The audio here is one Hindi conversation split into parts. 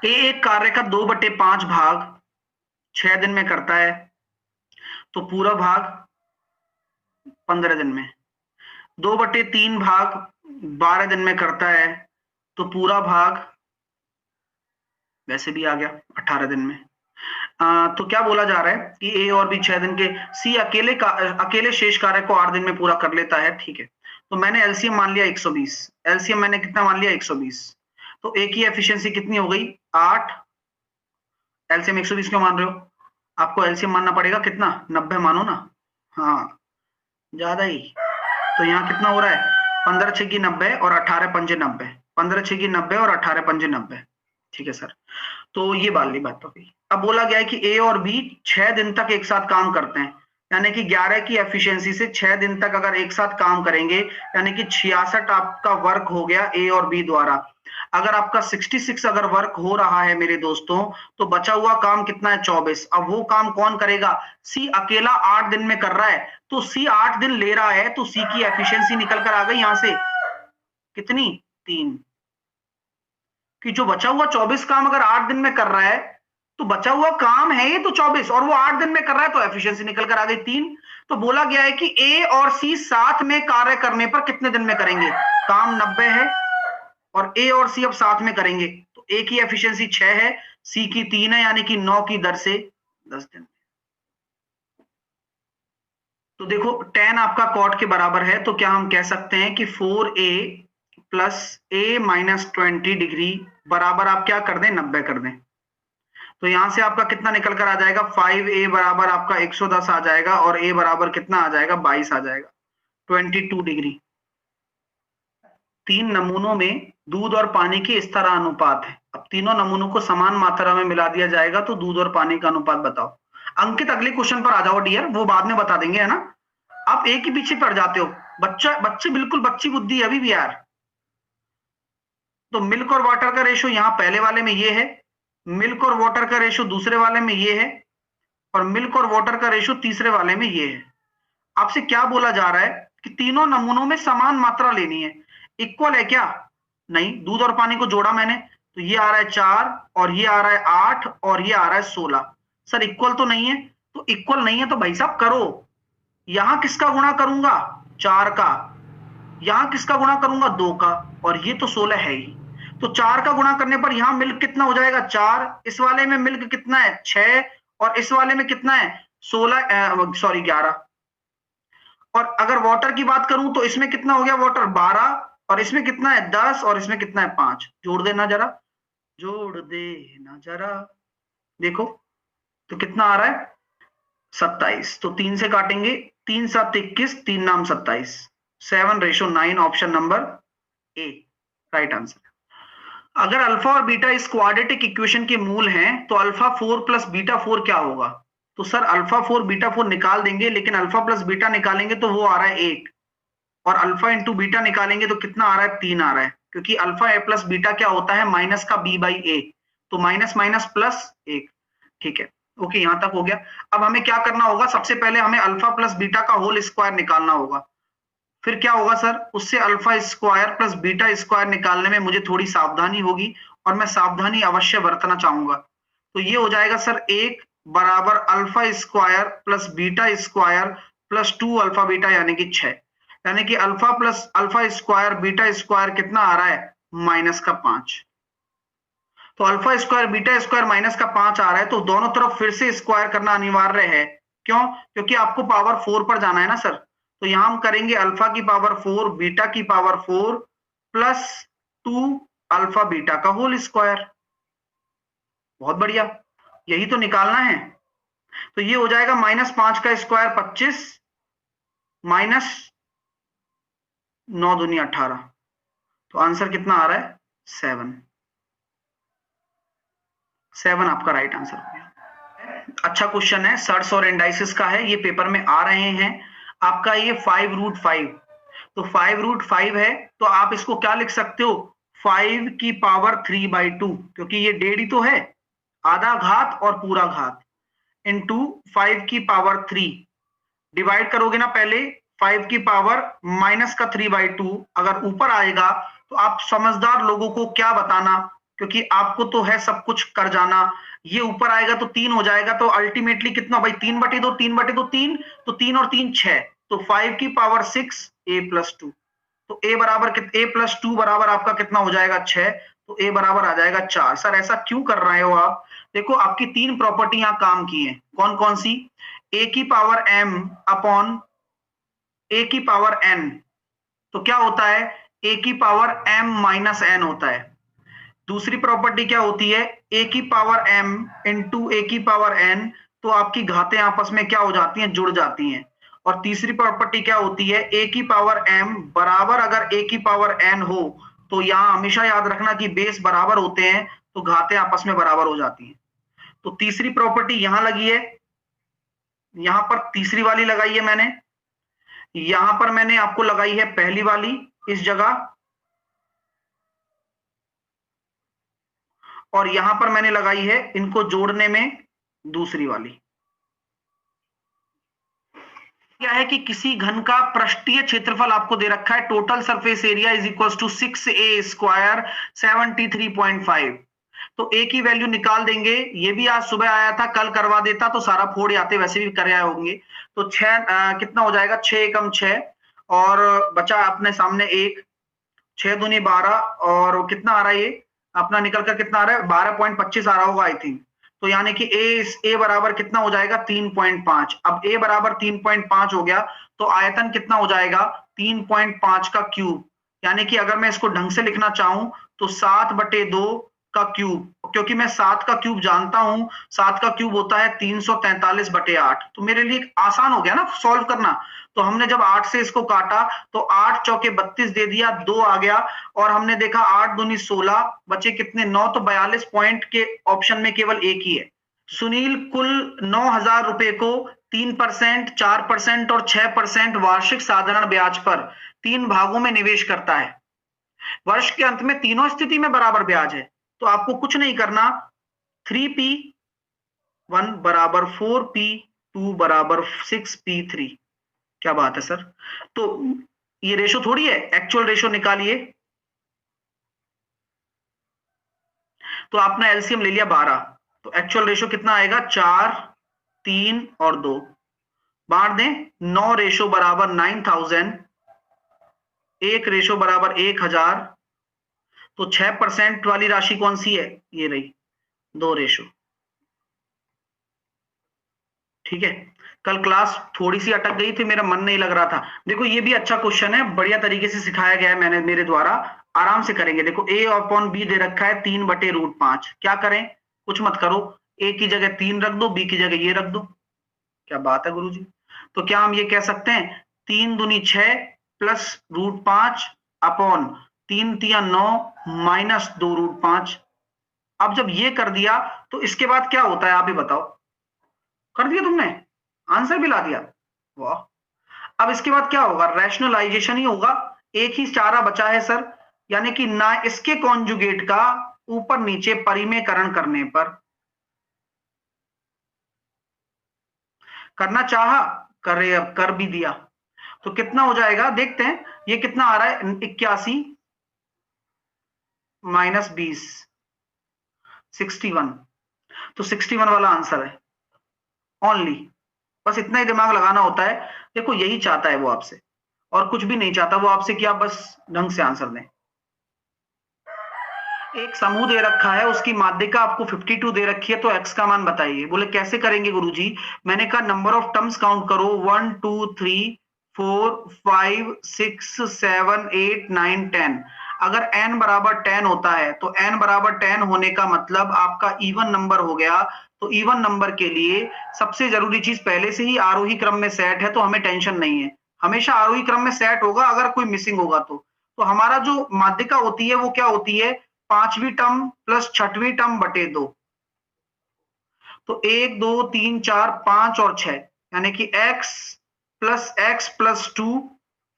एक कार्य का 2/5 भाग 6 दिन में करता है तो पूरा भाग 15 दिन में, 2/3 भाग 12 दिन में करता है तो पूरा भाग वैसे भी आ गया 18 दिन में। तो क्या बोला जा रहा है कि ए और बी 6 दिन के, सी अकेले शेष कार्य को 8 दिन में पूरा कर लेता है। ठीक है, तो मैंने एलसीएम मान लिया 120, एलसीएम मैंने कितना मान लिया 120, तो ए की एफिशिएंसी कितनी हो गई 8, एलसीएम 120 क्यों मान रहे हो, आपको एलसीएम मानना पड़ेगा कितना 90 मानो ना, हाँ ज्यादा ही, तो यहाँ कितना हो रहा है 15 6 की 90 और 18 पंजे 90, 15 6 की 90 और 18 पंजे 90। ठीक है सर, तो ये वाली बात हो गई। अब बोला गया है कि ए और बी 6 दिन तक एक साथ काम करते हैं, यानी कि 11 की एफिशिएंसी से 6 दिन तक अगर एक साथ काम करेंगे यानी कि 66 आपका वर्क हो गया ए और बी द्वारा। अगर आपका 66 अगर वर्क हो रहा है मेरे दोस्तों, तो बचा हुआ काम कितना है 24। अब वो काम कौन करेगा, सी अकेला 8 दिन में कर रहा है, तो सी 8 दिन ले रहा है, तो सी की एफिशिएंसी निकल कर आ गई यहां से कितनी 3, कि जो बचा हुआ 24 काम अगर 8 दिन में कर रहा है तो बचा हुआ काम है ये तो 24 और वो 8 दिन में कर रहा है, तो एफिशिएंसी निकल कर आ गई 3। तो बोला गया है कि ए और सी साथ में कार्य करने पर कितने दिन में करेंगे, काम 90 है और ए और सी अब साथ में करेंगे, तो ए की एफिशिएंसी 6 है, सी की 3 है, यानी कि 9 की दर से 10 दिन। तो देखो tan आपका cot के बराबर है, तो क्या हम कह सकते हैं कि 4a plus a minus 20 degree बराबर आप क्या कर दें 90 कर दें, तो यहां से आपका कितना निकल कर आ जाएगा 5a बराबर आपका 110 आ जाएगा और a बराबर कितना आ जाएगा 22 आ जाएगा, 22 डिग्री। 3 नमूनों में दूध और पानी की इस तरह अनुपात है, अब तीनों नमूनों को समान मात्रा में मिला दिया जाएगा तो दूध और पानी का अनुपात बताओ। अंकित अगले क्वेश्चन पर आ जाओ डियर, वो बाद में बता देंगे है ना, आप एक ही पीछे पड़ जाते हो, बच्चे बिल्कुल बच्ची बुद्धि है अभी भी यार। तो मिल्क और वाटर का रेशो यहां पहले वाले में ये है, मिल्क और वाटर का रेशो दूसरे वाले में ये है, और मिल्क और वाटर का रेशो तीसरे वाले में ये है। आपसे क्या बोला जा रहा है कि तीनों नमूनों में समान मात्रा लेनी है, इक्वल है क्या, नहीं, दूध और पानी को जोड़ा मैंने तो ये आ रहा है 4 और ये आ रहा है 8 और ये आ रहा है 16, सर इक्वल तो नहीं है, तो इक्वल नहीं है तो भाई साहब करो, यहां किसका गुणा करूंगा 4 का, यहां किसका गुणा करूंगा 2 का, और ये तो 16 है ही, तो 4 का गुणा करने पर यहां मिल्क कितना हो जाएगा 4, इस वाले में मिल्क कितना है 6 और इस वाले में कितना है 16 सॉरी 11, और अगर वाटर की बात करूं तो इसमें कितना हो गया वाटर 12 और इसमें कितना है 10 और इसमें कितना है 5, जोड़ देना जरा, जोड़ देना जरा, देखो तो कितना आ रहा है 27, तो 3 से काटेंगे, 3 7 21, 3 नाम 27, 7:9, option number A right answer. अगर अल्फा और बीटा इस क्वाड्रेटिक इक्वेशन के मूल हैं तो अल्फा 4 प्लस बीटा 4 क्या होगा, तो सर अल्फा 4 बीटा 4 निकाल देंगे, लेकिन अल्फा प्लस बीटा निकालेंगे तो वो आ रहा है 1, और अल्फा इंटू बीटा निकालेंगे तो कितना आ रहा है 3 आ रहा है, क्योंकि अल्फा ए प्लस बीटा क्या होता है माइनस का बी बाई ए, तो माइनस माइनस प्लस 1। ठीक है, ओके यहां तक हो गया। अब हमें क्या करना होगा, सबसे पहले हमें अल्फा प्लस बीटा का होल स्क्वायर निकालना होगा, फिर क्या होगा सर, उससे alpha square plus beta square निकालने में मुझे थोड़ी सावधानी होगी और मैं सावधानी अवश्य बरतना चाहूंगा, तो ये हो जाएगा सर 1 बराबर alpha square plus beta square plus 2 alpha beta यानी कि 6, यानी कि alpha plus alpha square beta square कितना आ रहा है -5, तो अल्फा स्क्वायर बीटा स्क्वायर -5 आ रहा है, तो दोनों तरफ फिर से स्क्वायर करना अनिवार्य है, क्यों, क्योंकि आपको पावर 4 पर जाना है ना सर, तो यहां हम करेंगे अल्फा की पावर 4 बीटा की पावर 4 प्लस 2 अल्फा बीटा का होल स्क्वायर, बहुत बढ़िया, यही तो निकालना है, तो ये हो जाएगा -5 का स्क्वायर 25 माइनस 9 दूनी 18, तो आंसर कितना आ रहा है 7 आपका राइट आंसर हो गया। अच्छा क्वेश्चन है, सर्ट्स और इंडाइसिस का है, ये पेपर में आ रहे हैं, आपका ये 5√5, तो 5√5 है, तो आप इसको क्या लिख सकते हो 5 की पावर 3/2, क्योंकि ये डेढ़ ही तो है, आधा घात और पूरा घात, इंटू 5 की पावर 3, डिवाइड करोगे ना पहले 5 की पावर माइनस का 3/2, अगर ऊपर आएगा तो आप समझदार लोगों को क्या बताना क्योंकि आपको तो है सब कुछ कर जाना। ये ऊपर आएगा तो 3 हो जाएगा, तो अल्टीमेटली कितना भाई 3/2, 3/2 3, तो 3 और 3 6, तो 5 की पावर 6 a+2। तो a बराबर a+2 बराबर आपका कितना हो जाएगा 6, तो a बराबर आ जाएगा 4। सर ऐसा क्यों कर रहे हो आप? देखो आपकी 3 प्रॉपर्टी यहां काम की है, कौन कौन सी? a की पावर m अपॉन a की पावर n, तो क्या होता है a की पावर m माइनस n होता है। दूसरी प्रॉपर्टी क्या होती है? a की पावर m इंटू a की पावर n, तो आपकी घातें आपस में क्या हो जाती हैं? जुड़ जाती हैं। और तीसरी प्रॉपर्टी क्या होती है? a की पावर m बराबर अगर a की पावर n हो, तो यहां हमेशा याद रखना कि बेस बराबर होते हैं, तो घातें आपस में बराबर हो जाती हैं। तो तीसरी प्रॉपर्टी यहां लगी है, यहां पर तीसरी वाली लगाई है मैंने, यहां पर मैंने आपको लगाई है पहली वाली इस जगह, और यहां पर मैंने लगाई है इनको जोड़ने में दूसरी वाली। क्या है कि किसी घन का पृष्ठीय क्षेत्रफल आपको दे रखा है, total surface area is equal to 6a square 73.5। तो a की वैल्यू निकाल देंगे, ये भी आज सुबह आया था, कल करवा देता तो सारा फोड़ आते, वैसे भी कर आए होंगे। तो 6 कितना हो जाएगा? 6 एकम 6, और बचा अपने सामने 1, 6 दूनी 12, और कितना आ रहा है ये अपना निकल कर कितना आ रहा है? 12.25 आ रहा होगा आई थिंक। तो यानी कि ए बराबर कितना हो जाएगा? 3.5। अब ए बराबर 3.5 हो गया, तो आयतन कितना हो जाएगा? 3.5 का क्यूब। यानी कि अगर मैं इसको ढंग से लिखना चाहूं तो 7/2 का क्यूब, क्योंकि मैं 7 का क्यूब जानता हूं, 7 का क्यूब होता है 343/8। तो मेरे लिए आसान हो गया ना सॉल्व करना। तो हमने जब 8 से इसको काटा तो 8 चौके 32 दे दिया, 2 आ गया, और हमने देखा 8 दूनी 16, बचे कितने? 9। तो 42 पॉइंट के ऑप्शन में केवल एक ही है। सुनील कुल 9,000 रुपए को 3%, 4% और 6% वार्षिक साधारण ब्याज पर 3 भागों में निवेश करता है। वर्ष के अंत में तीनों स्थिति में बराबर ब्याज है, तो आपको कुछ नहीं करना। 3p1 बराबर 4p2 बराबर 6p3। क्या बात है सर? तो ये रेशो थोड़ी है, एक्चुअल रेशो निकालिए। तो आपने एलसीएम ले लिया 12, तो एक्चुअल रेशो कितना आएगा? 4, 3 और 2, बांट दें। 9 रेशो बराबर 9,000, 1 रेशो बराबर 1,000, तो 6% वाली राशि कौन सी है? ये रही 2 रेशो। ठीक है, कल क्लास थोड़ी सी अटक गई थी, मेरा मन नहीं लग रहा था। देखो ये भी अच्छा क्वेश्चन है, बढ़िया तरीके से सिखाया गया है मैंने, मेरे द्वारा, आराम से करेंगे। देखो a अपॉन बी दे रखा है 3/√5। क्या करें? कुछ मत करो, a की जगह 3 रख दो, b की जगह ये रख दो। क्या बात है गुरुजी? तो क्या हम ये कह सकते हैं 3 दूनी 6 प्लस √5 अपॉन 3 तिया 9 माइनस 2√5। अब जब ये कर दिया तो इसके बाद क्या होता है आप ही बताओ? कर दिया तुमने, आंसर भी ला दिया, वाह। अब इसके बाद क्या होगा? रैशनलाइजेशन ही होगा। एक ही चारा बचा है सर, यानी कि ना इसके कॉन्जुगेट का ऊपर नीचे परिमेयकरण करने पर। करना चाहा, करे, अब कर भी दिया। तो कितना हो जाएगा देखते हैं, ये कितना आ रहा है? 81 माइनस 20, 61। तो 61 वाला आंसर है ओनली। बस इतना ही दिमाग लगाना होता है। देखो यही चाहता है वो आपसे, और कुछ भी नहीं चाहता वो आपसे कि आप बस ढंग से आंसर दें। एक समूह दे रखा है, उसकी माध्यिका आपको 52 दे रखी है, तो x का मान बताइए। बोले कैसे करेंगे गुरुजी? मैंने कहा नंबर ऑफ टर्म्स काउंट करो, 1 2 3 4 5 6 7 8 9 10। अगर n बराबर 10 होता है तो n बराबर 10 होने का मतलब आपका इवन नंबर हो गया। तो इवन नंबर के लिए सबसे जरूरी चीज पहले से ही आरोही क्रम में सेट है, तो हमें टेंशन नहीं है, हमेशा आरोही क्रम में सेट होगा। अगर कोई मिसिंग होगा तो हमारा जो माध्यिका होती है वो क्या होती है? 5वीं टर्म प्लस 6वीं टर्म बटे 2। तो 1 2 3 4 5 और 6, यानी कि x+x+2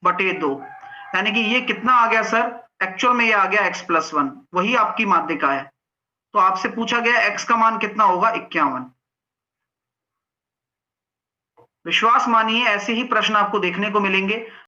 बटे 2। यानी कि ये कितना आ गया सर? एक्चुअल में ये आ गया x+1, वही आपकी माध्यिका है। तो आपसे पूछा गया x का मान कितना होगा? 51। विश्वास मानिए ऐसे ही प्रश्न आपको देखने को मिलेंगे।